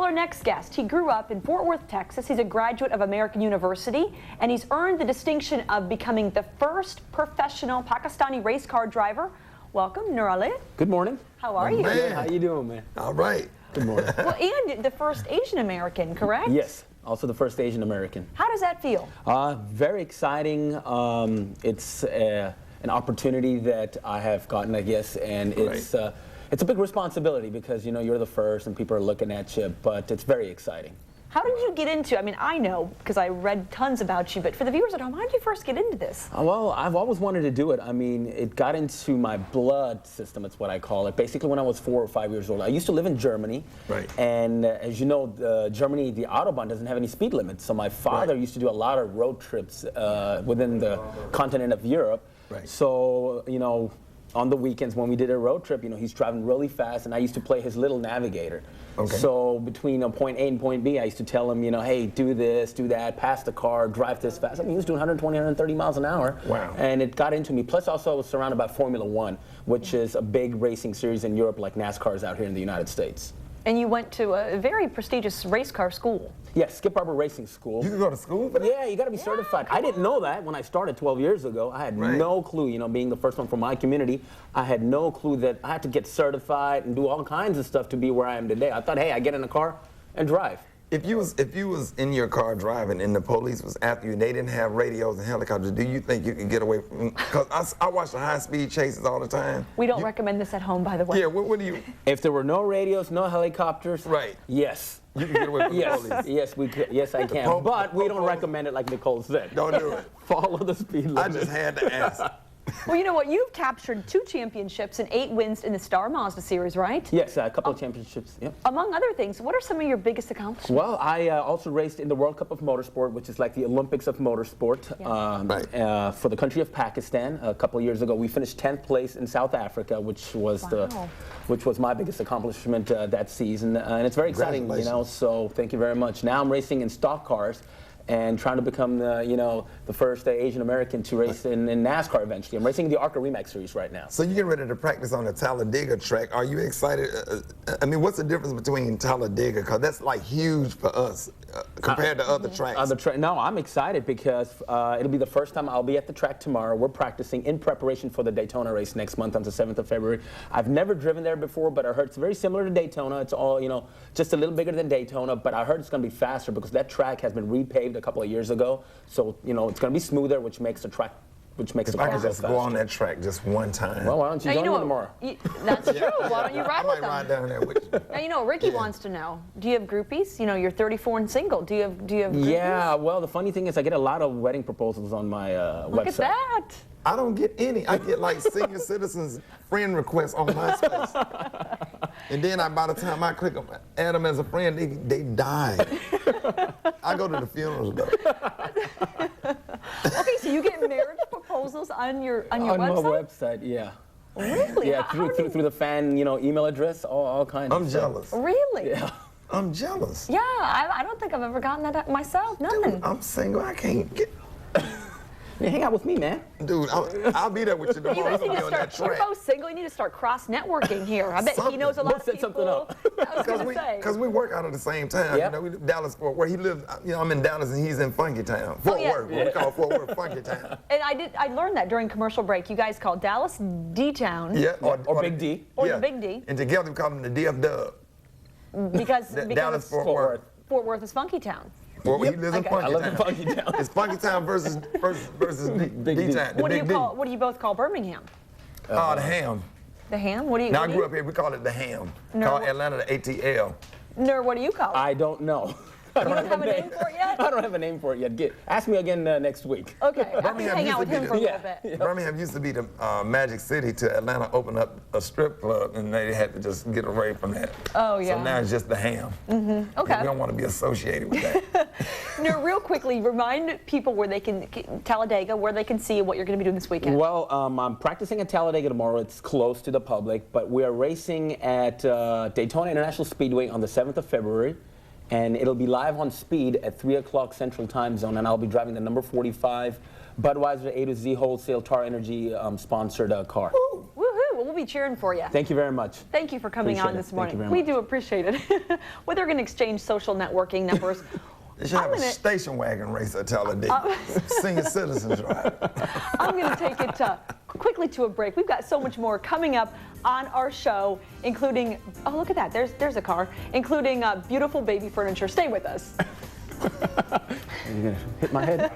Well, our next guest, he grew up in Fort Worth, Texas. He's a graduate of American University, and he's earned the distinction of becoming the first professional Pakistani race car driver. Welcome, Nur Ali. Good morning. How are you? Man. How you doing, man? All right. Good morning. Well, and the first Asian American, correct? Yes, also the first Asian American. How does that feel? Very exciting. It's an opportunity that I have gotten, I guess, and it's a big responsibility because, you know, you're the first and people are looking at you, but it's very exciting. How did you get into, I mean, I know because I read tons about you, but for the viewers at home, how did you first get into this? Well, I've always wanted to do it. I mean, it got into my blood system, it's what I call it. Basically, when I was 4 or 5 years old, I used to live in Germany. Right. And as you know, Germany, the Autobahn doesn't have any speed limits. So my father used to do a lot of road trips within the continent of Europe. Right. So, you know, on the weekends when we did a road trip, you know, he's driving really fast, and I used to play his little navigator. Okay. So between point A and point B, I used to tell him, you know, hey, do this, do that, pass the car, drive this fast. I mean, he was doing 120, 130 miles an hour. Wow. And it got into me. Plus, also, I was surrounded by Formula One, which is a big racing series in Europe, like NASCAR is out here in the United States. And you went to a very prestigious race car school. Yes, Skip Barber Racing School. You can go to school for that? Yeah, you got to be certified. I didn't know that when I started 12 years ago. I had no clue, you know, being the first one from my community, I had no clue that I had to get certified and do all kinds of stuff to be where I am today. I thought, hey, I get in a car and drive. If you was in your car driving and the police was after you and they didn't have radios and helicopters, do you think you could get away from? Because I watch the high-speed chases all the time. We don't recommend this at home, by the way. Yeah, what do you? If there were no radios, no helicopters, Yes. You can get away from the police. Yes, we could. Yes, I can. But we don't recommend it like Nicole said. Don't do it. Follow the speed limit. I just had to ask. Well, you know what? You've captured 2 championships and 8 wins in the Star Mazda series, right? Yes, a couple of championships. Yep. Among other things, what are some of your biggest accomplishments? Well, I also raced in the World Cup of Motorsport, which is like the Olympics of motorsport, for the country of Pakistan. A couple of years ago, we finished 10th place in South Africa, which was my biggest accomplishment that season, and it's very exciting, you know. So thank you very much. Now I'm racing in stock cars and trying to become the first Asian American to race in NASCAR eventually. I'm racing the ARCA Remax Series right now. So you're getting ready to practice on the Talladega track. Are you excited? I mean, what's the difference between Talladega? Because that's like huge for us compared to other tracks. No, I'm excited because it'll be the first time I'll be at the track tomorrow. We're practicing in preparation for the Daytona race next month on the 7th of February. I've never driven there before, but I heard it's very similar to Daytona. It's all, you know, just a little bigger than Daytona, but I heard it's going to be faster because that track has been repaved a couple of years ago. So, you know, it's going to be smoother, which makes the track, the car go faster. If I could just go on that track just one time. Well, why don't you join me tomorrow? That's true. Why don't you ride with them? I might ride down there with you. Now, you know, Ricky wants to know, do you have groupies? You know, you're 34 and single. Do you have groupies? Yeah, well, the funny thing is I get a lot of wedding proposals on my website. Look at that. I don't get any. I get like senior citizens friend requests on MySpace. And then by the time I click add them as a friend, they die. I go to the funerals though. Okay, so you get marriage proposals on your website? On my website, yeah. Really? Yeah, through the fan, you know, email address, all kinds of stuff. Jealous. Really? Yeah. I'm jealous. Yeah, I don't think I've ever gotten that myself. Nothing. Dude, I'm single. I can't get. Yeah, hang out with me, man. Dude, I'll be there with you tomorrow. You guys need to start. You're both single. You need to start cross networking here. I bet he knows a lot of people. Something up. I was gonna say. Because we work out at the same time. Yep. You know, we live Dallas, Fort Worth. He lives. You know, I'm in Dallas and he's in Funky Town. Fort Worth. What we call Fort Worth, Funky Town. And I learned that during commercial break. You guys call Dallas D-Town. Yeah. Or Big D. Or the Big D. And together we call them the DF Dub. Because Dallas, Fort Worth. Fort Worth is Funky Town. Well, he lives in Funky Town. I live in Funky Town. It's Funky Town versus Big D-Town. What do you both call Birmingham? The Ham. The Ham? What do you? Now I grew up here. We call it the Ham. Call Atlanta the ATL. Nur, what do you call it? I don't know. You don't have a name for it yet? I don't have a name for it yet. Ask me again next week. Okay, I'm gonna hang out with him for a little bit. Yeah. Birmingham used to be the Magic City till Atlanta opened up a strip club, and they had to just get away from that. Oh, yeah. So now it's just the Ham. Okay. We don't want to be associated with that. Nur, real quickly, remind people where they can, Talladega, where they can see what you're going to be doing this weekend. Well, I'm practicing at Talladega tomorrow. It's close to the public, but we are racing at Daytona International Speedway on the 7th of February. And it'll be live on Speed at 3 o'clock Central Time Zone, and I'll be driving the number 45 Budweiser A to Z Wholesale Tar Energy sponsored car. Woohoo! Well, we'll be cheering for you. Thank you very much. Thank you for coming on this morning. Thank you We very do appreciate it. Well, they're going to exchange social networking numbers. They should have a station wagon race at Talladega. Senior citizens drive. I'm going to take it quickly to a break. We've got so much more coming up on our show, including, oh, look at that. There's a car, including beautiful baby furniture. Stay with us. Are you going to hit my head?